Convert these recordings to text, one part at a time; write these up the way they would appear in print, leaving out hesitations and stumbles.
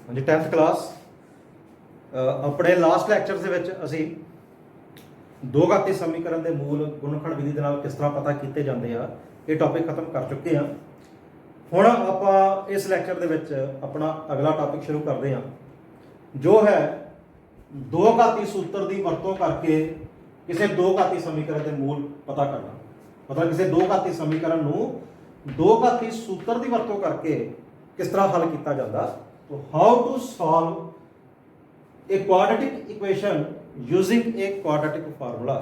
ਹਾਂਜੀ 10th class ਆਪਣੇ last lecture ਦੇ ਵਿੱਚ ਅਸੀਂ ਦੋ ਘਾਤੀ ਸਮੀਕਰਨ ਦੇ ਮੂਲ ਗੁਣਨਖੰਡ ਵਿਧੀ ਦੇ ਨਾਲ ਕਿਸ ਤਰ੍ਹਾਂ ਪਤਾ ਕੀਤੇ ਜਾਂਦੇ ਆ ਇਹ ਟੌਪਿਕ ਖਤਮ ਕਰ ਚੁੱਕੇ ਹਾਂ। ਹੁਣ ਆਪਾਂ ਇਸ ਲੈਕਚਰ ਦੇ ਵਿੱਚ ਆਪਣਾ ਅਗਲਾ ਟੌਪਿਕ ਸ਼ੁਰੂ ਕਰਦੇ ਹਾਂ ਜੋ ਹੈ ਦੋ ਘਾਤੀ ਸੂਤਰ ਦੀ ਵਰਤੋਂ ਕਰਕੇ ਕਿਸੇ ਦੋ ਘਾਤੀ ਸਮੀਕਰਨ ਦੇ ਮੂਲ ਪਤਾ ਕਰਨਾ। ਮਤਲਬ ਕਿਸੇ ਦੋ ਘਾਤੀ ਸਮੀਕਰਨ ਨੂੰ ਦੋ ਘਾਤੀ ਸੂਤਰ ਦੀ ਵਰਤੋਂ ਕਰਕੇ ਕਿਸ ਤਰ੍ਹਾਂ ਹੱਲ ਕੀਤਾ ਜਾਂਦਾ। तो how to solve a quadratic equation using a quadratic formula।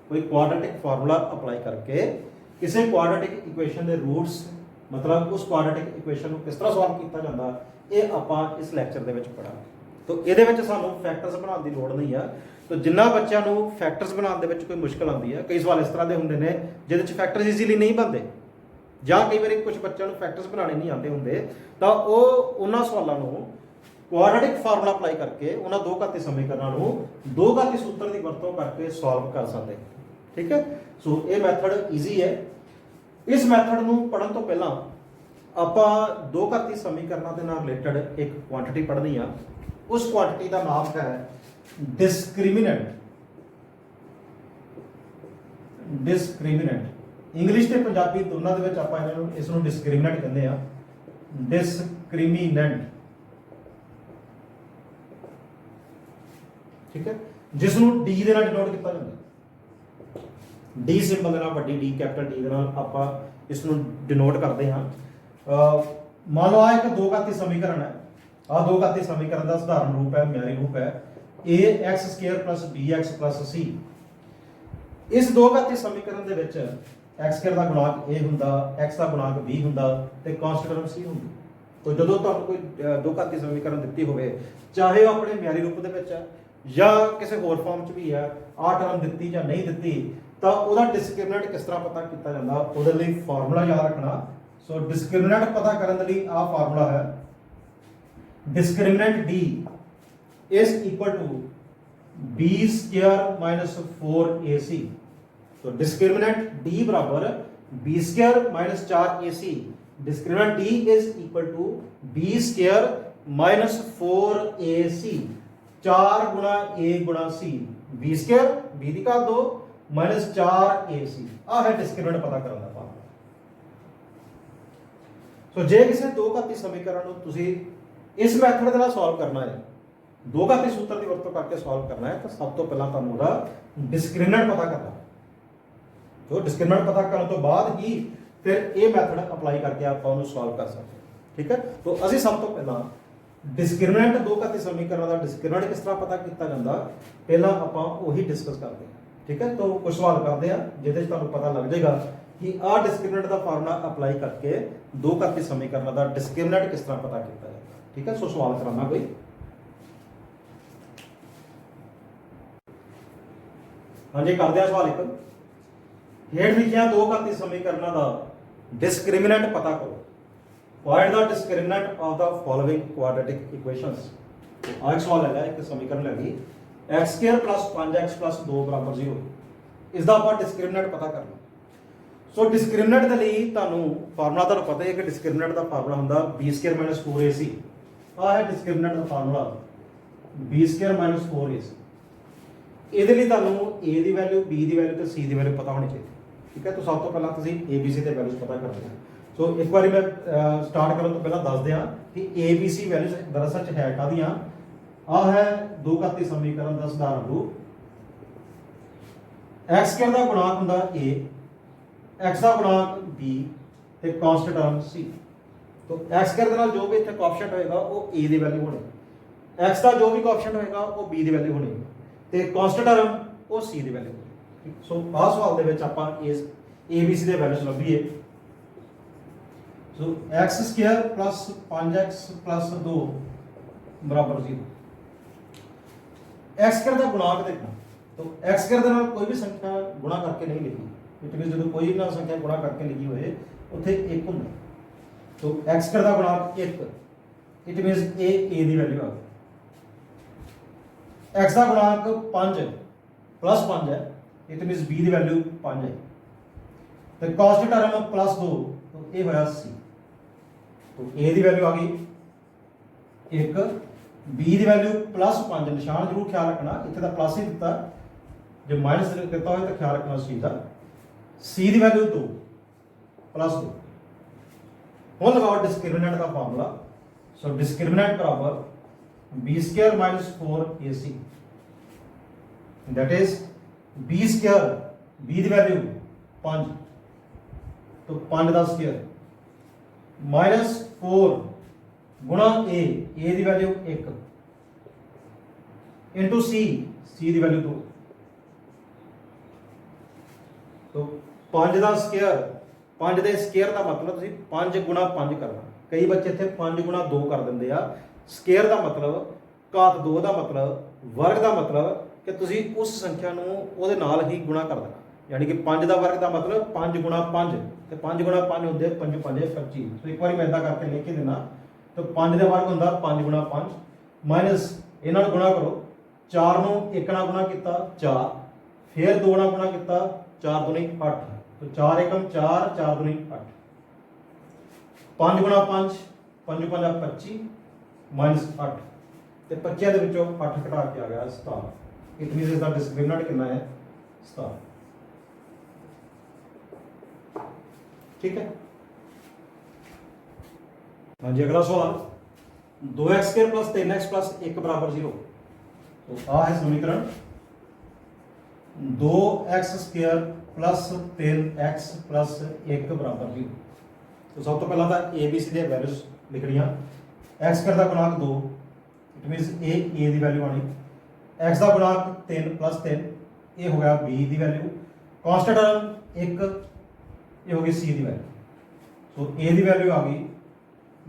कोई quadratic formula अप्लाई करके किसी quadratic equation के रूट्स मतलब उस quadratic equation को किस तरह सॉल्व किया जाता ये आपां इस लैक्चर दे विच पढ़ा। तो ये सानू फैक्टर्स बनाने की लोड़ नहीं है। तो जिन्ना बच्चों को फैक्टर्स बनाने के कोई मुश्किल आती है, कई सवाल इस तरह के होंगे ने जिहदे फैक्टर्स ईजीली नहीं बनते ਜਾਂ कई बार कुछ बच्चों को फैक्टर्स बनाने नहीं आते होंगे तो उन्होंने सवालों को क्वाड्रेटिक फार्मूला अप्लाई करके उन्होंने दो घाती समीकरणों को दो घाती सूत्र की वरतों करके सॉल्व कर सकते। ठीक है, सो ये मैथड ईजी है। इस मैथड को पढ़ने तो पहला आपां दो घाती समीकरणों के नाल रिलेटेड एक क्वांटिटी पढ़नी है। उस क्वांटिटी का नाम है डिस्क्रिमिनेंट। डिस्क्रिमिनेंट इंग्लिश ते पंजाबी दोनों के विच आपां इसनूं डिस्क्रिमिनेंट कहते हैं। डिस्क्रिमिनेंट ठीक है, जिसनूं डी दे नाल डिनोट किया जाता। डी सिंबल दे नाल वड्डी डी कैपिटल डी दे नाल आपां इसनूं डिनोट करते हैं। मान लो एक दो घाती समीकरण है। आ दो घाती समीकरण का साधारण रूप है, म्यारी रूप है a x square plus b x plus c. इस दो घाती समीकरण दे विच एक्स स्क्वायर का गुणांक ए हुंदा, एक्स का गुणांक बी हुंदा ते कांस्टेंट टर्म सी हुंदी। तो जदों तुहानूं कोई दो घाती समीकरण दित्ती होवे चाहे वह अपने म्यारी रूप दे विच है या किसी होर फॉर्म च भी है, आ टर्म दित्ती या नहीं दित्ती तो उहदा डिस्क्रिमिनेंट किस तरह पता किया जाता उहदे लई फार्मूला याद रखना। सो डिस्क्रिमिनेंट पता करने लई आ फार्मूला है discriminant D is equal to B square minus 4ac। तो डिस्क्रिमिनेंट डी बराबर B square minus 4ac। Discriminant D is equal to B square minus 4ac। 4 गुणा ए गुणा सी, बी स्क्वायर बी की घात 2 माइनस 4ac। आ है डिस्क्रिमिनेंट पता करने का फार्मूला। तो जे किसी दो घाती समीकरण को तुसी इस मैथड के नाल सॉल्व करना है, दो घाती सूत्र की वरतों करके सॉल्व करना है तो सब तो पहला तुहानूं उहदा डिस्क्रिमिनेंट पता करना। जो डिस्क्रिमिनेंट पता करने तो बाद ही फिर ये मैथड अप्लाई करके आप सॉल्व कर सकते हैं। ठीक है, तो असीं सब तो पहला डिस्क्रिमिनेंट दो घाती समीकरण का डिस्क्रिमिनेंट किस तरह पता किया जाता पहला आपां वही डिस्कस करते हैं। ठीक है, तो कुछ सवाल करते हैं जिहदे तुहानूं पता लग जाएगा कि आ डिस्क्रिमिनेंट का फार्मूला अप्लाई करके दो घाती समीकरण का डिस्क्रिमिनेंट किस तरह पता किया जाता। ठीक है, सो सवाल कराना कोई। हाँ जी, करते हैं सवाल एक। हेठ लिखिया दो घाती समीकरणों का डिस्क्रिमिनेंट पता करो। Find the discriminant of the following quadratic equations. आज सवाल है एक समीकरण लगी x square plus 5x plus 2 बराबर 0। इसका आप डिस्क्रिमिनेंट पता करना। सो डिस्क्रिमिनेंट के लिए तुहानूं फार्मूला तुहानूं पता है कि डिस्क्रिमिनेंट का फार्मूला हुंदा बी स्क्वायर माइनस 4ac। आ है डिस्क्रिमिनेंट का formula B square minus 4ac। ਇਹਦੇ ਲਈ ਤੁਹਾਨੂੰ a ਦੀ ਵੈਲਿਊ b ਦੀ ਵੈਲਿਊ ਤੇ c ਦੀ ਵੈਲਿਊ ਪਤਾ ਹੋਣੀ ਚਾਹੀਦੀ। ਠੀਕ ਹੈ, तो सब तो पहला ਤੁਸੀਂ abc ਦੇ ਵੈਲਿਊਜ਼ ਪਤਾ ਕਰਦੇ ਹੋ। ਸੋ ਇੱਕ ਵਾਰੀ ਮੈਂ ਸਟਾਰਟ ਕਰਨ ਤੋਂ ਪਹਿਲਾਂ ਦੱਸ ਦਿਆਂ ਕਿ abc ਵੈਲਿਊਜ਼ ਦਰਅਸਲ ਚ ਹੈ ਕਾਦੀਆਂ। ਆ ਹੈ ਦੋ ਘਾਤੀ ਸਮੀਕਰਨ ਦਾ ਸਾਧਾਰਨ ਰੂਪ। x ਸਕੁਆਰ ਦਾ ਗੁਣਾਂਕ ਹੁੰਦਾ a, x ਦਾ ਗੁਣਾਂਕ b ਤੇ ਕਾਂਸਟੈਂਟ ਟਰਮ c। तो x ਸਕੁਆਰ ਦੇ ਨਾਲ ਜੋ ਵੀ ਇੱਥੇ ਕੋਐਫੀਸ਼ੀਐਂਟ ਹੋਏਗਾ ਉਹ a ਦੀ ਵੈਲਿਊ ਹੋਣੀ, x ਦਾ ਜੋ ਵੀ ਕੋਐਫੀਸ਼ੀਐਂਟ ਹੋਏਗਾ ਉਹ b ਦੀ ਵੈਲਿਊ ਹੋਣੀ ਤੇ ਕਾਂਸਟੈਂਟ ਟਰਮ ਉਹ c ਦੀ ਵੈਲਿਊ। ਸੋ ਆਹ ਸਵਾਲ ਦੇ ਵਿੱਚ ਆਪਾਂ ਇਸ abc ਦੇ ਵੈਲਿਊਜ਼ ਲੱਭੀਏ। ਸੋ x ਸਕੁਆਰ plus 5x plus 2 ਬਰਾਬਰ 0। x ਸਕੁਆਰ ਦਾ ਗੁਣਾਂਕ ਦੇਖਣਾ। तो x ਸਕੁਆਰ ਦੇ ਨਾਲ ਕੋਈ ਵੀ ਸੰਖਿਆ ਗੁਣਾ ਕਰਕੇ ਨਹੀਂ ਲਿਖੀ। ਇਟ ਮੀਨਸ ਜਦੋਂ ਕੋਈ ਨਾ ਸੰਖਿਆ ਗੁਣਾ ਕਰਕੇ ਲਿਖੀ ਹੋਏ ਉੱਥੇ 1 ਹੁੰਦਾ। तो x ਸਕੁਆਰ ਦਾ ਗੁਣਾਂਕ 1, ਇਟ ਮੀਨਸ a ਦੀ ਵੈਲਿਊ ਆ ਗਈ। x ਦਾ ਗੁਣਾਂਕ 5 प्लस 5 है, इट मीन b की वैल्यू 5 है। तो कॉस्ट टर्म प्लस 2 तो ये होया c। तो a की वैल्यू आ गई 1 b ਦੀ ਵੈਲਿਊ +5 ਨਿਸ਼ਾਨ ਜ਼ਰੂਰ ਖਿਆਲ ਰੱਖਣਾ ਇੱਥੇ ਤਾਂ ਪਲੱਸ ਹੀ ਦਿੱਤਾ ਜੇ ਮਾਈਨਸ ਦਿੱਤਾ ਹੋਵੇ ਤਾਂ ਖਿਆਲ ਰੱਖਣਾ ਉਸ ਚੀਜ਼ ਦਾ c ਦੀ ਵੈਲਿਊ 2 +2 ਹੁਣ ਲਗਾਓ ਡਿਸਕ੍ਰਿਮੀਨੈਂਟ ਦਾ ਫਾਰਮੂਲਾ ਸੋ ਡਿਸਕ੍ਰਿਮੀਨੈਂਟ ਬਰਾਬਰ b² - 4ac that is b² b the value 5 तो 5 ਦਾ ਸਕੁਅਰ -4 गुणा a ਦੀ ਵੈਲਿਊ 1 इनटू c ਦੀ ਵੈਲਿਊ 2 तो 5 ਦਾ ਸਕੁਅਰ 5 ਦੇ ਸਕੁਅਰ ਦਾ ਮਤਲਬ ਤੁਸੀਂ 5 ਗੁਣਾ 5 ਕਰਨਾ ਕਈ ਬੱਚੇ ਇੱਥੇ 5 ਗੁਣਾ 2 ਕਰ ਦਿੰਦੇ ਆ ਸਕੁਅਰ ਦਾ ਮਤਲਬ ਘਾਤ 2 ਦਾ ਮਤਲਬ ਵਰਗ ਦਾ ਮਤਲਬ ਕਿ ਤੁਸੀਂ ਉਸ ਸੰਖਿਆ ਨੂੰ ਉਹਦੇ ਨਾਲ ਹੀ ਗੁਣਾ ਕਰ ਦੇਣਾ यानी कि 5 ਦਾ ਵਰਗ ਦਾ ਮਤਲਬ 5 ਗੁਣਾ 5 ਤੇ 5 ਗੁਣਾ 5 ਹੁੰਦੇ 5 5 25 ਸੋ ਇੱਕ ਵਾਰੀ ਮੈਂ ਇਦਾਂ ਕਰਕੇ ਲਿਖ ਕੇ ਦੇਣਾ ਤਾਂ 5 ਦਾ ਵਰਗ ਹੁੰਦਾ 5 ਗੁਣਾ 5 ਮਾਈਨਸ ਇਹਨਾਂ ਨਾਲ ਗੁਣਾ ਕਰੋ 4 ਨੂੰ 1 ਨਾਲ ਗੁਣਾ ਕੀਤਾ 4 ਫਿਰ 2 ਨਾਲ ਗੁਣਾ ਕੀਤਾ 4 दूनी 8 तो 4 एकम 4 4 दूनी 8 5 गुणा 5 5 5 25 माइनस 8 ਤੇ 25 ਦੇ ਵਿੱਚੋਂ 8 ਘਟਾ ਕੇ ਆ ਗਿਆ 17 ਇਟ ਮੀਨਸ ਇਸ ਦਾ ਡਿਸਕ੍ਰਿਮੀਨੈਂਟ ਕਿੰਨਾ ਹੈ 17 ठीक है। हाँ जी अगला सवाल 2x² + 3x + 1 = 0 तो आ है समीकरण 2x² + 3x + 1 = 0 तो सब तो पहला था A B C the values लिखनियां x² का गुणांक 2 it means a the value आनी x का गुणांक 3 + 3 ये हो गया b दी वैल्यू कांस्टेंट टर्म 1 ये होगी सी की वैल्यू सो ए की वैल्यू आ गई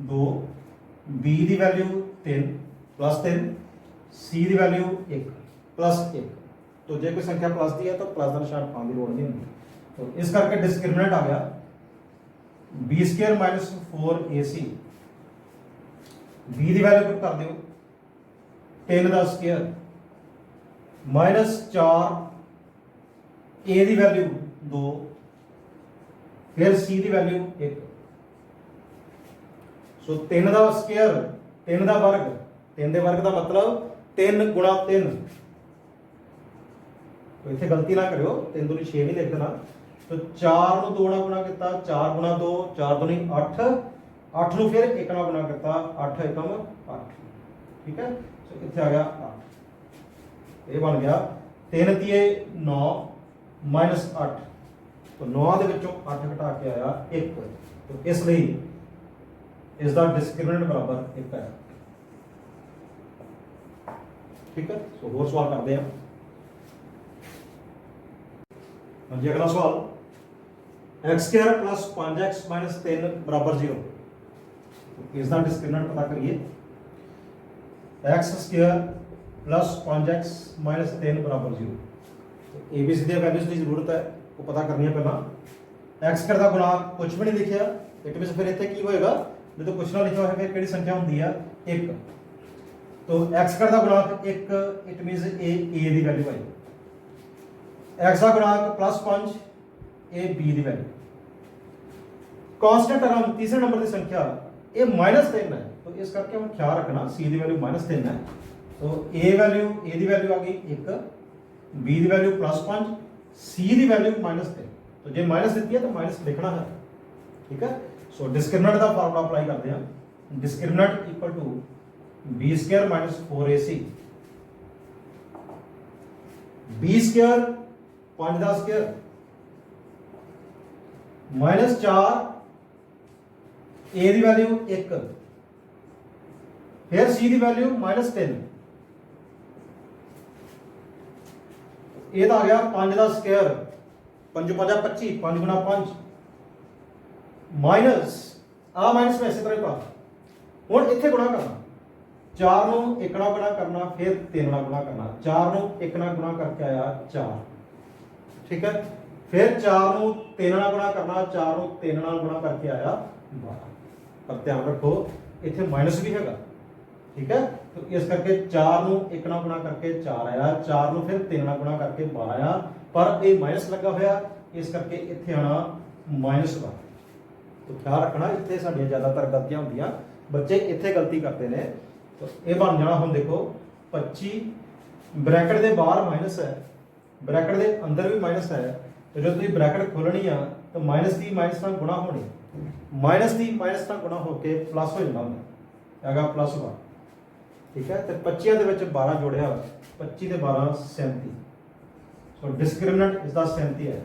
2 बी की वैल्यू 3 + 3 सी की वैल्यू 1 + 1 तो जो कोई संख्या प्लस दी है तो प्लस का निशान पाने की लोड़ नहीं होती तो इस करके डिस्क्रिमिनेंट आ गया b² - 4ac b की वैल्यू पुट कर दो 3 का स्क्वायर -4 a की वैल्यू 2 फिर c की वैल्यू 1 सो 3 का स्क्वायर 3 का वर्ग 3 के वर्ग का मतलब 3 गुणा 3 तो इतने गलती ना करो 3 दूनी 6 नहीं लिख देना तो 4 ਨੂੰ 2 ਨਾਲ ਗੁਣਾ ਕੀਤਾ 4 ਗੁਣਾ 2 4 दूनी 8 8 ਨੂੰ फिर 1 ਨਾਲ ਗੁਣਾ ਕੀਤਾ 8 एकम 8 ठीक है सो इतने आ गया 8 ये बन गया 3 तीए 9 -8 तो 9 ਦੇ ਵਿੱਚੋਂ 8 ਘਟਾ ਕੇ ਆਇਆ 1 तो इसलिए इसका डिस्क्रिमिनेंट बराबर 1 है ठीक है सो और सवाल करते हैं हाँ जी अगला सवाल x² + 5x - 3 = 0 इसका डिस्क्रिमिनेंट पता करिए x² + 5x - 3 = 0 तो ABC दी वैल्यूज की जरूरत है वो पता करनी है पहला x का गुणांक कुछ भी नहीं लिखा इट मींस फिर इतने की होएगा जो कुछ ना लिखा हो फिर किहड़ी संख्या होंदी है 1 तो x का गुणांक 1 इट मींस a की वैल्यू आई x का गुणांक +5 a b की वैल्यू कांस्टेंट टर्म तीसरे नंबर की संख्या ये -3 है तो इस करके हम ख्याल रखना c की वैल्यू -3 है तो a की वैल्यू आ गई 1 b की वैल्यू +5 c की वैल्यू -3 तो जो माइनस दी है तो माइनस लिखना है ठीक है सो डिस्क्रिमिनेंट का फार्मूला अप्लाई करते हैं discriminant equal to b² - 4ac b² 5 का स्क्वायर -4 a की वैल्यू 1 फिर c की वैल्यू -3 ये तो आ गया 5 का स्क्वायर 5 5 25 5 गुणा 5 माइनस आ माइनस में इसी तरह पा हुण इत्थे गुणा करना 4 ਨੂੰ 1 ਨਾਲ ਗੁਣਾ करना फिर 3 ਨਾਲ गुणा करना 4 ਨੂੰ 1 ਨਾਲ गुणा करके आया 4 ठीक है फिर 4 ਨੂੰ 3 ਨਾਲ गुणा करना 4 ਨੂੰ 3 ਨਾਲ गुणा करके आया 12 पर ध्यान रखो इत्थे माइनस भी हैगा ठीक है तो इस करके 4 ਨੂੰ 1 ਨਾਲ गुणा करके 4 आया 4 ਨੂੰ फिर 3 ਨਾਲ गुणा करके 12 आया पर ये माइनस लगा होया इस करके इत्थे आना -12 तो ख्याल रखना इत्थे साडियां ज़्यादातर गलतियां होंदियां बच्चे इत्थे गलती करते हैं तो ये बन जाना हम देखो 25 ब्रैकेट के बाहर माइनस है, ब्रैकेट के अंदर भी माइनस है, तो जो तुम ब्रैकेट खोलनी आ तो माइनस की माइनस नाल गुणा होनी, माइनस की माइनस नाल गुणा होकर प्लस हो जाता है +1, ठीक है। तो 25 के 12 जोड़िया 25 के 12 37, सो डिस्क्रिमिनेंट इसका 37 है,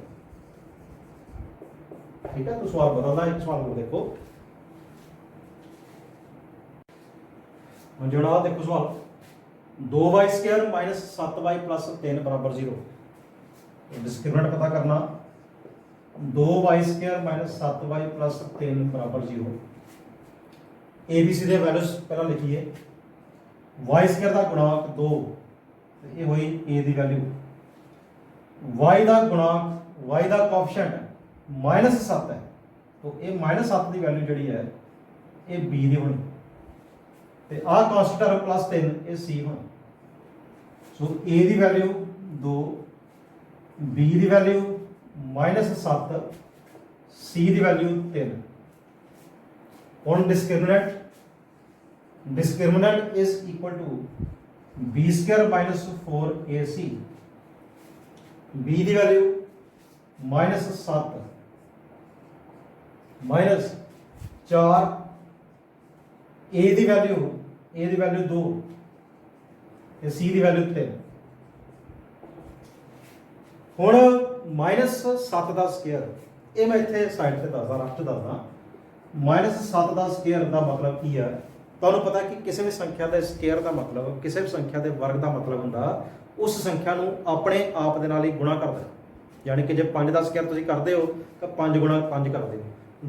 ठीक है। तो सवाल बदलना, एक सवाल को देखो जोड़ा देखो सवाल 2y² - 7y + 3 = 0। डिस्क्रिमिनेंट पता करना 2y² - 7y + 3 = 0। ABC दे वैल्यूज पहला लिखिए, y² का गुणांक 2 ये हुई a की वैल्यू, y का गुणांक y का कोएफिशिएंट -7 है, तो ये -7 की वैल्यू जी है ये b की होनी, तो आ कांस्टेंट टर्म +3 ये c होना। सो a की वैल्यू 2, b की वैल्यू -7, c की वैल्यू 3। हुण discriminant is equal to b² - 4ac, b की वैल्यू -7 -4, a की वैल्यू 2 c की वैल्यू 3। हुण -7 का स्केयर ये मैं इत्थे साइड से दसदा, रफ च दसदा। -7 का स्केयर का मतलब की है, तुहानूं पता कि किसी भी संख्या के स्केयर का मतलब, किसी भी संख्या के वर्ग का मतलब हुंदा उस संख्या नूं अपने आप दे नाल ही गुणा कर दे। यानी कि जे 5 का स्केयर तुसीं करदे हो तो 5 गुणा 5 कर दिओ,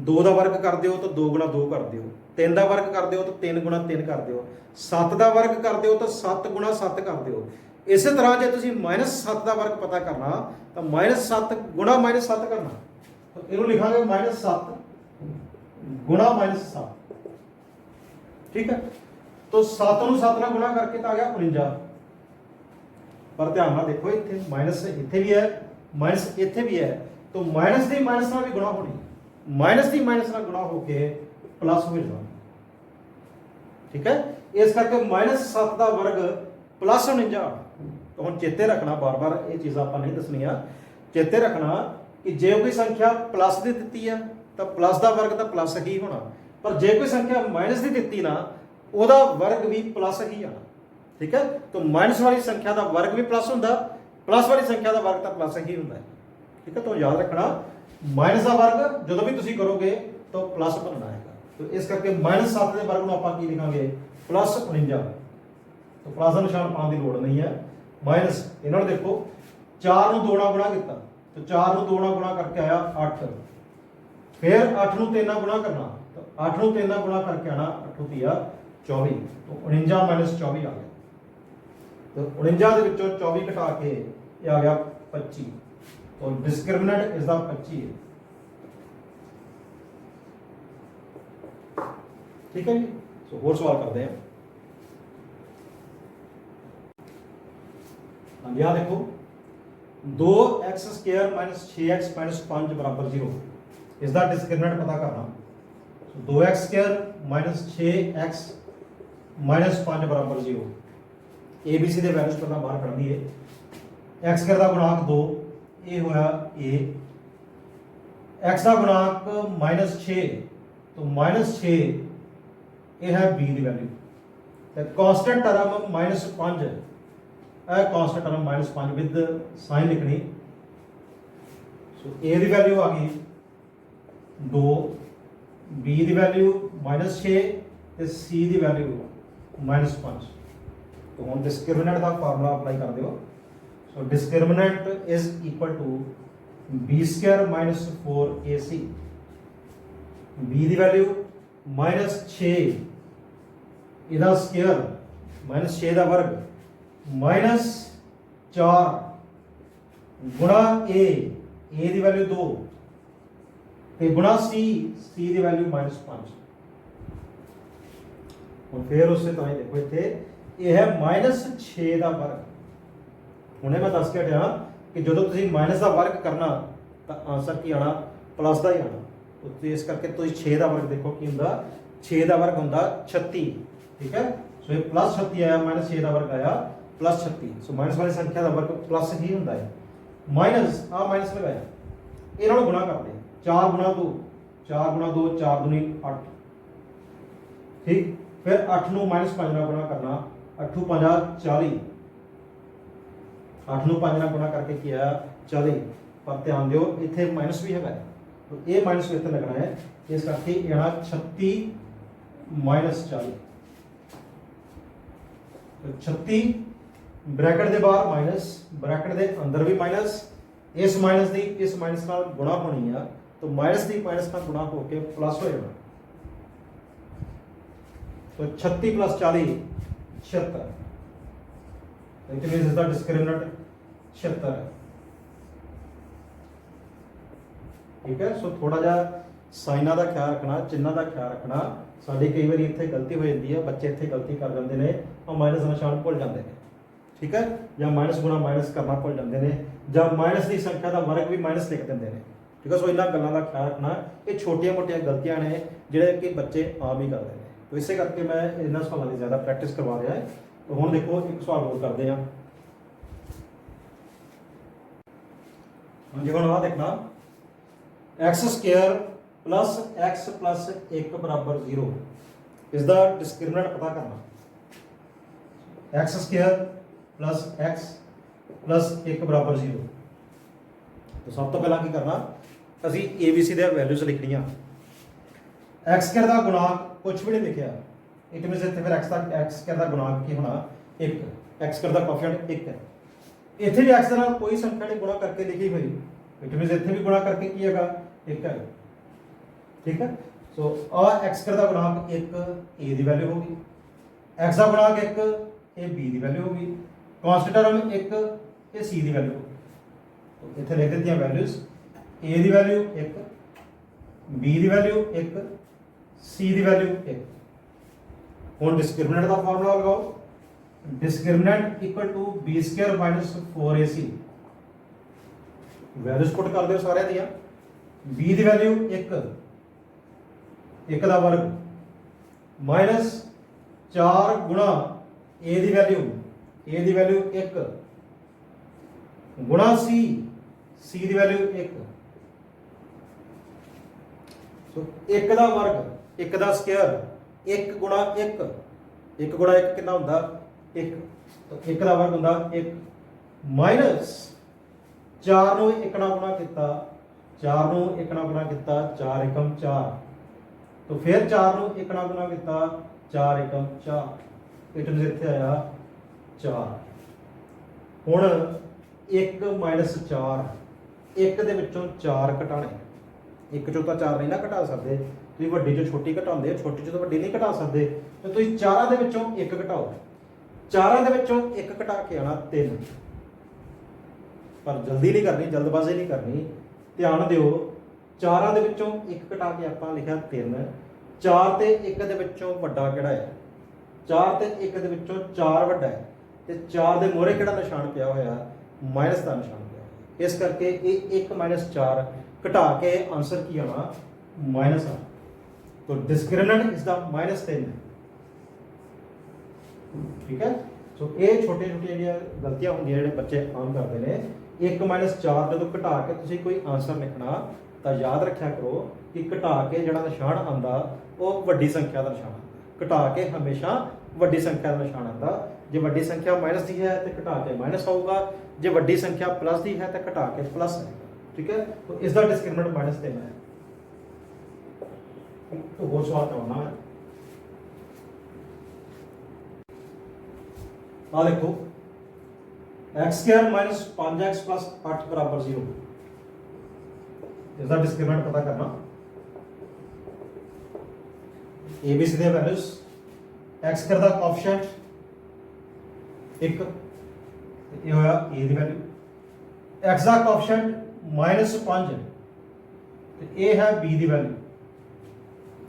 2 का वर्ग करदे हो तो 2 गुणा 2 कर दिओ, 3 का वर्ग करदे हो तो 3 गुणा 3 कर दिओ, 7 का वर्ग करदे हो तो 7 गुणा 7 कर दिओ। इस तरह जे तुसीं -7 का वर्ग पता करना तो -7 गुणा -7 करना, तो इहनूं लिखांगे -7 गुणा -7, ठीक है। तो 7 नूं 7 नाल गुणा करके तो आ गया 49, पर ध्यान नाल देखो इत्थे माइनस इत्थे भी है, माइनस इत्थे भी है, तो माइनस की माइनस नाल भी गुणा होनी, माइनस की माइनस नाल गुणा होके प्लस हो जाना, ठीक है। इस करके -7 का वर्ग +49। तो हम चेते रखना, बार बार ये चीज़ आप नहीं दसनिया, चेते रखना कि जे कोई संख्या प्लस की दी है तो प्लस का वर्ग तो प्लस ही होना, पर जे कोई संख्या माइनस की दी ना वह वर्ग भी प्लस ही आना, ठीक है। तो माइनस वाली संख्या का वर्ग भी प्लस होंदा, प्लस वाली संख्या का वर्ग तो प्लस ही होंदा है, ठीक है। तो याद रखना माइनस का वर्ग जो भी तुम करोगे तो प्लस बनना है, तो इस करके -7 के वर्ग को आप लिखांगे +49, तो प्लस का निशान पाने की लोड़ नहीं है। माइनस इन्होंने देखो 4 नूं 2 नाल गुणा किया, तो 4 नूं 2 नाल गुणा करके आया 8, फिर 8 नूं 3 नाल गुणा करना, तो 8 नूं 3 नाल गुणा करके आना 8 तिया 24, तो 49 - 24 आ गया, तो 49 दे विचों 24 घटा के ये आ गया 25, तो डिस्क्रिमिनेंट इसका 25 है, ठीक है जी। सो होर सवाल करते हैं। हाँ यहाँ देखो 2x² - 6x - 5 = 0, इसका डिस्क्रिमिनेंट पता करना। 2x² - 6x - 5 = 0। ABC के वैल्यूज पहला बाहर कढ़ दिए, x² का गुणांक 2 ये होया a, x का गुणांक -6 तो -6 ये है b की वैल्यू, तो constant term -5 constant term -5 with sign लिखनी। सो a की वैल्यू आ गई 2, b की वैल्यू -6 ते c की वैल्यू -5। तो हम डिस्क्रिमिनेंट का फार्मूला अप्लाई कर दो। So discriminant is equal to b² - 4ac, b की वैल्यू -6 इहदा स्केयर -6 का वर्ग -4 गुणा a की वैल्यू 2 ते गुणा c की वैल्यू -5। और फिर उससे तो देखो इतने यह है -6 का वर्ग। हुणे मैं दस के हटिया कि जो तुम माइनस का वर्ग करना तो आंसर की आना प्लस का ही आना, तो इस करके तुम 6 का वर्ग देखो कि होंदा 6 का वर्ग होंदा 36, ठीक है। सो ये प्लस 36 आया, माइनस 6 का वर्ग आया प्लस 36। सो माइनस वाली संख्या का वर्ग प्लस ही होता है। माइनस आ माइनस लगाया, इन्होंने गुणा करते हैं 4 गुणा 2, 4 गुणा 2 4 दूनी 8, ठीक। फिर 8 ਨੂੰ -5 ਨਾਲ ਗੁਣਾ ਕਰਨਾ, 8 5 40, 8 ਨੂੰ 5 ਨਾਲ ਗੁਣਾ ਕਰਕੇ ਕੀ ਆਇਆ 40। पर ध्यान दियो इतने माइनस भी है, तो ये माइनस भी इतने लगना है, इस करके ये आना 36 माइनस 40। तो 36 ब्रैकेट के बाहर माइनस, ब्रैकेट के अंदर भी माइनस, इस माइनस की इस माइनस नाल गुणा होनी है, तो माइनस की माइनस नाल गुणा होके प्लस हो जाना। तो 36 प्लस 40 76, इट मींस इसका डिस्क्रिमिनेंट 76 है, ठीक है। सो थोड़ा जा साइना का ख्याल रखना, चिन्हों का ख्याल रखना। साड़ी कई बार इतने गलती हो जाती है, बच्चे इतने गलती कर जाते हैं और माइनस निशान भुल जाते हैं, ठीक है, या माइनस गुणा माइनस करना भुल जाते हैं, या माइनस की संख्या का वर्ग भी माइनस लिख देते हैं, ठीक है। सो इन्होंने गलों का ख्याल रखना, ये छोटिया मोटिया गलतियां ने जिहड़े कि बच्चे आम ही करते हैं। तो इस करके मैं इन्होंने सवालों की ज़्यादा प्रैक्टिस करवा रहा है। तो हुण देखो एक सवाल होर करते हैं। जी हुण आ देखना, x square plus x plus 1 बराबर 0, इसका डिस्क्रिमिनेंट पता करना। X square plus x plus 1 बराबर 0। तो सब तो पहला की करना, असी ABC दे वैल्यूज लिखनिया। एक्स स्क्वायर का गुणांक कुछ भी नहीं लिखा, इट मीनस इतने फिर एक्स स्क्वायर का गुणांक की होना 1, एक्स स्क्वायर का कोएफिशिएंट 1 है। इतने भी एक्स के कोई संख्या नहीं गुणा करके लिखी हुई, इट मीनस इतने भी गुणा करके की है 1 है, ठीक है। सो आ एक्स स्क्वायर का गुणांक 1 ए की वैल्यू होगी, एक्स का गुणांक 1 ए बी की वैल्यू होगी, कांस्टेंट टर्म 1 ए सी की वैल्यू होगी। तो इतने लिख दी वैल्यूज, ए की वैल्यू 1, बी की वैल्यू 1, सी की वैल्यू 1। हुण डिस्क्रिमिनेंट का फार्मूला लगाओ, discriminant equal to B square minus 4ac, values put कर दो सारे दियां। बी की वैल्यू 1 का वर्ग माइनस 4 गुणा ए की वैल्यू 1 गुणा सी की वैल्यू 1। सो 1 का वर्ग 1 का स्क्वायर 1 गुणा 1, 1 गुणा 1 कितना होता 1, तो 1 का वर्ग होता 1 माइनस 4 ਨੂੰ 1 ਨਾਲ ਗੁਣਾ ਕੀਤਾ, 4 ਨੂੰ 1 ਨਾਲ ਗੁਣਾ ਕੀਤਾ 4 एकम 4, तो फिर 4 ਨੂੰ 1 ਨਾਲ ਗੁਣਾ ਕੀਤਾ 4 एकम 4, इट मींस ਇੱਥੇ ਆਇਆ 4। ਹੁਣ 1 ਮਾਈਨਸ 4, 1 ਦੇ ਵਿੱਚੋਂ 4 ਘਟਾਣੇ, 1 ਚੋਂ ਤਾਂ 4 ਨਹੀਂ ਨਾ ਘਟਾ ਸਕਦੇ, ਤੁਸੀਂ ਵੱਡੀ ਚੋਂ ਛੋਟੀ ਘਟਾਉਂਦੇ, ਛੋਟੀ ਚੋਂ ਤਾਂ ਵੱਡੀ ਨਹੀਂ ਘਟਾ ਸਕਦੇ, ਤੇ ਤੁਸੀਂ 4 ਦੇ ਵਿੱਚੋਂ 1 ਘਟਾਓ, 4 ਦੇ ਵਿੱਚੋਂ 1 ਘਟਾ ਕੇ ਆਣਾ 3। पर जल्दी नहीं करनी, जल्दबाजी नहीं करनी, ध्यान दिओ। 4 ਦੇ ਵਿੱਚੋਂ 1 ਘਟਾ ਕੇ ਆਪਾਂ ਲਿਖਿਆ 3, 4 ਤੇ 1 ਦੇ ਵਿੱਚੋਂ ਵੱਡਾ ਕਿਹੜਾ ਹੈ, 4 ਤੇ 1 ਦੇ ਵਿੱਚੋਂ 4 ਵੱਡਾ ਹੈ, ਤੇ 4 ਦੇ ਮੋਹਰੇ ਕਿਹੜਾ ਨਿਸ਼ਾਨ ਪਿਆ ਹੋਇਆ, ਮਾਈਨਸ ਦਾ ਨਿਸ਼ਾਨ ਪਿਆ। ਇਸ ਕਰਕੇ ਇਹ 1 ਮਾਈਨਸ 4 ਘਟਾ ਕੇ ਆਨਸਰ ਕੀ ਆਣਾ माइनस आ, तो डिस्क्रिमिनेंट इसका -3 है, ठीक है। सो ये छोटे छोटे गलतियां होंगे जो बच्चे आम करते हैं। 1 माइनस 4 जो घटा के तुसीं कोई आंसर लिखना तो याद रखा करो कि घटा के जो निशान आता वो वड्डी संख्या का निशान आता, घटा के हमेशा वड्डी संख्या का निशान आता। जो वड्डी संख्या माइनस की है तो घटा के माइनस आऊगा, जो वड्डी संख्या प्लस की है तो घटा के प्लस आएगा, ठीक है। तो इसका डिस्क्रिमिनेंट -3 है। तो वो सवाल करना है, आ देखो x square minus 5x plus 8 बराबर 0, इसका डिस्क्रिमिनेंट पता करना। ABC दे वैल्यूज, एक्स स्क्वायर का कोएफिशिएंट 1, ये होया A दी वैल्यू, एक्स का कोएफिशिएंट -5 तो ये है B दी वैल्यू,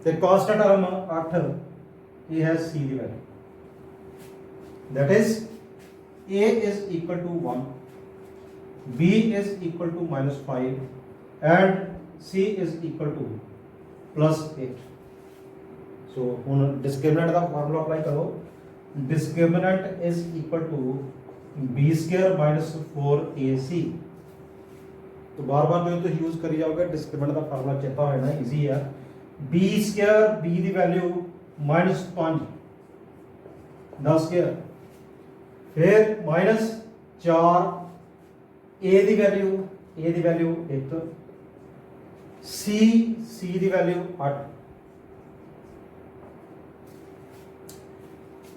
तो कांस्टेंट टर्म 8 ये है C की value, that is A is equal to 1, B is equal to -5 and C is equal to +8। So हुण डिस्क्रिमिनेंट का फार्मूला अप्लाई करो, discriminant is equal to B square minus 4ac। तो बार बार जो तुम use करी जाओगे डिस्क्रिमिनेंट का फार्मूला चेता होना ईजी है। बी स्क्वायर बी की वैल्यू माइनस 5 10 स्क्वायर, फिर माइनस 4 ए की वैल्यू 1, सी की वैल्यू 8।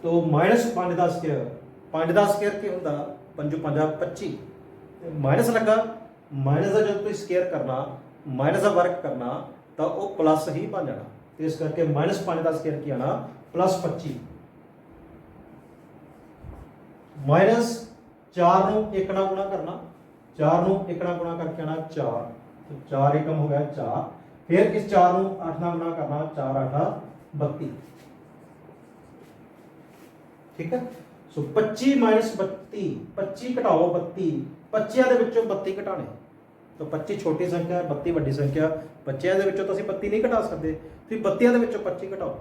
तो माइनस 5 का स्क्वायर, 5 का स्क्वायर की होंगे 5 5 25, माइनस लगा माइनस का जो तुम स्क्वायर करना माइनस का वर्क करना तो वो प्लस ही बन जाना। तो इस करके माइनस 5 का स्क्वायर की आना प्लस 25, माइनस 4 नू 1 ना गुणा करना, 4 नू 1 ना गुणा करके आना 4, तो 4 एकम हो गया 4, फिर इस 4 नू 8 ना गुणा करना, 4 8 32। ठीक है। सो 25 माइनस 32, 25 घटाओ 32, 25 ਦੇ ਵਿੱਚੋਂ 32 ਘਟਾਣੇ। तो 25 छोटी संख्या है, 32 बड़ी संख्या। 25 ਦੇ ਵਿੱਚੋਂ तो ਅਸੀਂ 32 नहीं घटा सकते, ਤੁਸੀਂ 32 ਦੇ ਵਿੱਚੋਂ 25 ਘਟਾਓ।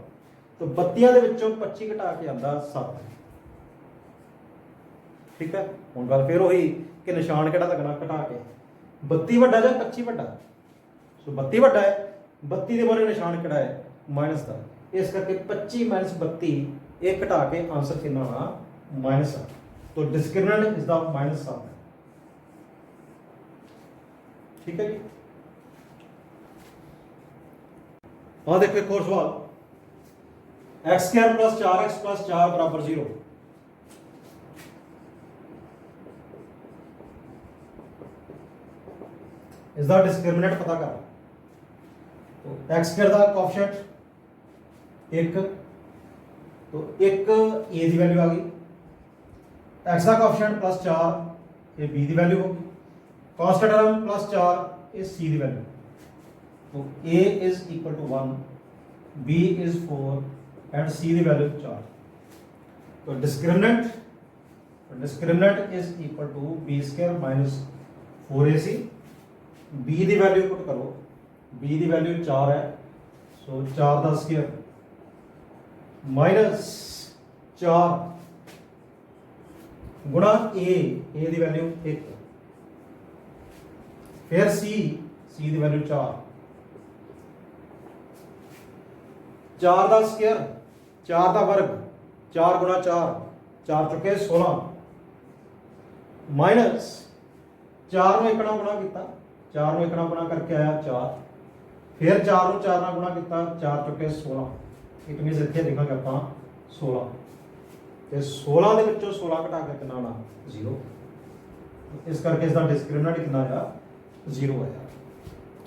तो 32 ਦੇ ਵਿੱਚੋਂ 25 ਘਟਾ ਕੇ ਆਂਦਾ 7। ठीक है। ਹੁਣ ਗੱਲ ਫਿਰ ਉਹੀ ਕਿ ਨਿਸ਼ਾਨ ਕਿਹੜਾ ਲੱਗਣਾ ਘਟਾ ਕੇ, 32 ਵੱਡਾ ਜਾਂ 25 ਵੱਡਾ। ਸੋ 32 ਵੱਡਾ ਹੈ, 32 ਦੇ ਬਾਰੇ ਨਿਸ਼ਾਨ ਕਿਹੜਾ ਹੈ ਮਾਈਨਸ ਦਾ। ਇਸ ਕਰਕੇ 25 ਮਾਈਨਸ 32 ਇਹ ਘਟਾ ਕੇ ਆਨਸਰ ਕਿੰਨਾ ਆਣਾ माइनस 7। तो डिस्क्रिमिनेंट इज द माइनस 7। ठीक है जी। हाँ देखो एक और सवाल, x square plus 4x plus 4 बराबर 0। इसका डिस्क्रिमिनेंट पता कर। तो एक्स स्क्वायर का कोएफिशिएंट 1, तो 1 ए की वैल्यू आ गई, एक्स का कोएफिशिएंट प्लस 4 ये बी की वैल्यू होगी, कांस्टेंट टर्म प्लस 4 ये सी की वैल्यू। तो A is equal to 1, B is 4 and C की वैल्यू 4। तो discriminant is equal to B square minus 4ac। B की वैल्यू पुट करो, बी की वैल्यू 4 है, सो 4 का स्क्वायर माइनस 4 गुणा ए की वैल्यू 1, फिर सी की वैल्यू 4, 4 का स्क्वायर 4 का वर्ग, 4 गुणा 4 4 चुके 16, माइनस 4 नूं 1 नाल गुणा किया, 4 नूं 1 नाल गुणा करके आया 4, फिर 4 नूं 4 नाल गुणा किया, 4 चुके 16। इट मीनस इत्थे लिखांगे आपां 16, ਤੇ 16 ਦੇ ਵਿੱਚੋਂ 16 ਘਟਾ ਕੇ ਕਿੰਨਾ ਆਣਾ 0। ਇਸ ਕਰਕੇ ਇਸ ਦਾ ਡਿਸਕ੍ਰਿਮੀਨੈਂਟ ਕਿੰਨਾ ਆਇਆ 0 ਆਇਆ।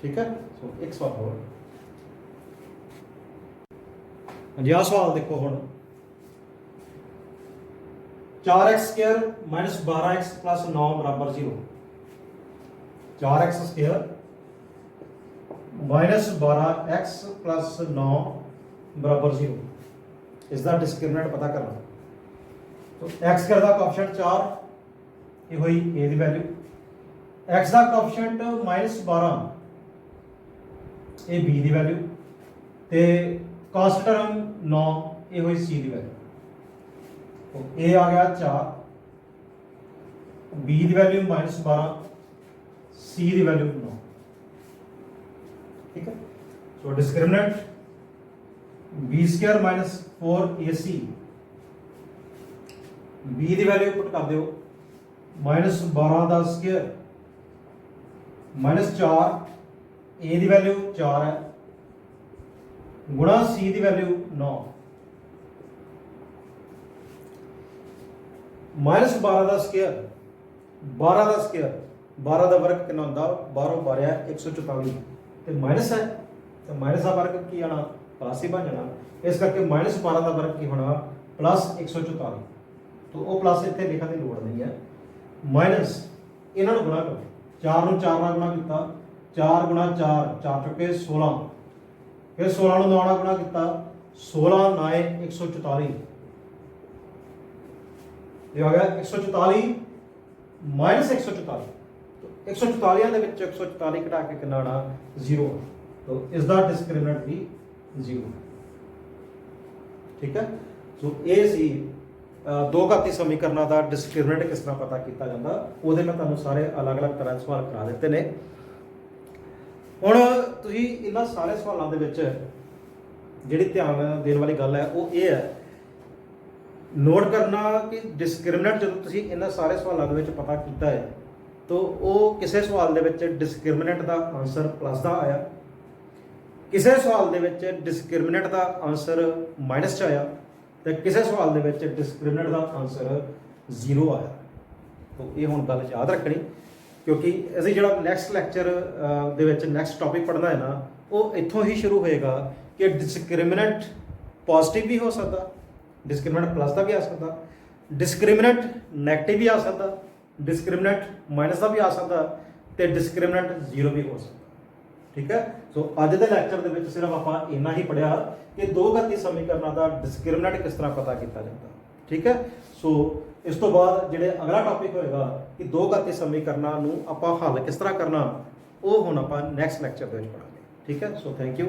ਠੀਕ ਹੈ। ਸੋ ਇੱਕ ਸਵਾਲ ਹੋਰ, ਹਾਂਜੀ ਆਹ ਸਵਾਲ ਦੇਖੋ ਹੁਣ, 4x square minus 12x plus 9 बराबर 0। 4x square minus 12x plus 9 बराबर 0। इसका डिस्क्रिमिनेंट पता करना। तो एक्स स्क्वायर का कोएफिशिएंट 4 ये हुई ए की वैल्यू, एक्स का कोएफिशिएंट माइनस 12 ये बी की वैल्यू, तो कांस्टेंट टर्म 9 ये हुई सी की वैल्यू। तो ए आ गया 4, बी की वैल्यू माइनस 12, सी की वैल्यू 9। ठीक है। So discriminant B square minus 4ac, B की वैल्यू पुट कर दो माइनस 12 का स्क्वायर माइनस 4 ए की वैल्यू 4 है, गुणा सी की वैल्यू 9, माइनस 12 का स्क्वायर 12 का स्क्वायर 12 का वर्ग कितना होता 12 12 144, तो माइनस है, तो माइनस का वर्ग की आना प्लस ही बन जाना। इस करके माइनस 12 का वर्ग की होना प्लस 144। तो वो प्लस इतने लिखने की लोड़ नहीं है, माइनस इन्होंने गुणा करो, 4 नूं 4 नाल गुणा किया, 4 गुणा 4 4 चुके 16, फिर 16 नूं 9 नाल गुणा किया, 16 9 144, ये आ गया 144 माइनस 144। तो 144 ਦੇ ਵਿੱਚੋਂ 144 ਘਟਾ ਕੇ ਕਿੰਨਾ ਆਣਾ 0। तो इसका डिस्क्रिमिनेंट भी 0। ठीक है। सो ए सी ਦੋ ਘਾਤੀ ਸਮੀਕਰਨਾਂ ਦਾ ਡਿਸਕ੍ਰਿਮੀਨੈਂਟ ਕਿਸ ਤਰ੍ਹਾਂ ਪਤਾ ਕੀਤਾ ਜਾਂਦਾ, ਉਹਦੇ ਮੈਂ ਤੁਹਾਨੂੰ ਸਾਰੇ ਅਲੱਗ-ਅਲੱਗ ਤਰ੍ਹਾਂ ਦੇ ਸਵਾਲ ਕਰਾ ਦਿੱਤੇ ਨੇ। ਹੁਣ ਤੁਸੀਂ ਇਹਨਾਂ ਸਾਰੇ ਸਵਾਲਾਂ ਦੇ ਵਿੱਚ ਜਿਹੜੀ ਧਿਆਨ ਦੇਣ ਵਾਲੀ ਗੱਲ ਹੈ ਉਹ ਇਹ ਹੈ, ਨੋਟ ਕਰਨਾ ਕਿ ਡਿਸਕ੍ਰਿਮੀਨੈਂਟ ਜਦੋਂ ਤੁਸੀਂ ਇਹਨਾਂ ਸਾਰੇ ਸਵਾਲਾਂ ਦੇ ਵਿੱਚ ਪਤਾ ਕੀਤਾ ਹੈ ਤਾਂ ਉਹ ਕਿਸੇ ਸਵਾਲ ਦੇ ਵਿੱਚ ਡਿਸਕ੍ਰਿਮੀਨੈਂਟ ਦਾ ਆਨਸਰ ਪਲੱਸ ਦਾ ਆਇਆ, ਕਿਸੇ ਸਵਾਲ ਦੇ ਵਿੱਚ ਡਿਸਕ੍ਰਿਮੀਨੈਂਟ ਦਾ ਆਨਸਰ ਮਾਈਨਸ 'ਚ ਆਇਆ, ਤੇ ਕਿਸੇ ਸਵਾਲ ਦੇ ਵਿੱਚ ਡਿਸਕ੍ਰਿਮੀਨੈਂਟ ਦਾ ਆਨਸਰ 0 ਆਇਆ। ਤਾਂ ਇਹ ਹੁਣ ਗੱਲ ਯਾਦ ਰੱਖਣੀ, ਕਿਉਂਕਿ ਅਸੀਂ ਜਿਹੜਾ ਨੈਕਸਟ ਲੈਕਚਰ ਦੇ ਵਿੱਚ ਨੈਕਸਟ ਟੌਪਿਕ ਪੜ੍ਹਨਾ ਹੈ ਨਾ, ਉਹ ਇੱਥੋਂ ਹੀ ਸ਼ੁਰੂ ਹੋਏਗਾ ਕਿ ਡਿਸਕ੍ਰਿਮੀਨੈਂਟ ਪੋਜ਼ਿਟਿਵ ਵੀ ਹੋ ਸਕਦਾ, ਡਿਸਕ੍ਰਿਮੀਨੈਂਟ ਪਲੱਸ ਦਾ ਵੀ ਆ ਸਕਦਾ, ਡਿਸਕ੍ਰਿਮੀਨੈਂਟ ਨੈਗੇਟਿਵ ਵੀ ਆ ਸਕਦਾ, ਡਿਸਕ੍ਰਿਮੀਨੈਂਟ ਮਾਈਨਸ ਦਾ ਵੀ ਆ ਸਕਦਾ, ਤੇ ਡਿਸਕ੍ਰਿਮੀਨੈਂਟ 0 ਵੀ ਹੋ ਸਕਦਾ। ਠੀਕ ਹੈ, ਸੋ ਅੱਜ ਦੇ ਲੈਕਚਰ ਦੇ ਵਿੱਚ ਸਿਰਫ ਆਪਾਂ ਇੰਨਾ ਹੀ ਪੜ੍ਹਿਆ ਕਿ ਦੋ ਘਾਤੀ ਸਮੀਕਰਨਾਂ ਦਾ ਡਿਸਕ੍ਰਿਮੀਨੈਂਟ ਕਿਸ ਤਰ੍ਹਾਂ ਪਤਾ ਕੀਤਾ ਜਾਂਦਾ। ਠੀਕ ਹੈ, ਸੋ ਇਸ ਤੋਂ ਬਾਅਦ ਜਿਹੜੇ ਅਗਲਾ ਟੌਪਿਕ ਹੋਏਗਾ ਕਿ ਦੋ ਘਾਤੀ ਸਮੀਕਰਨਾਂ ਨੂੰ ਆਪਾਂ ਹੱਲ ਕਿਸ ਤਰ੍ਹਾਂ ਕਰਨਾ, ਉਹ ਹੁਣ ਆਪਾਂ ਨੈਕਸਟ ਲੈਕਚਰ ਦੇ ਵਿੱਚ ਪੜ੍ਹਾਂਗੇ। ਠੀਕ ਹੈ, ਸੋ ਥੈਂਕ ਯੂ।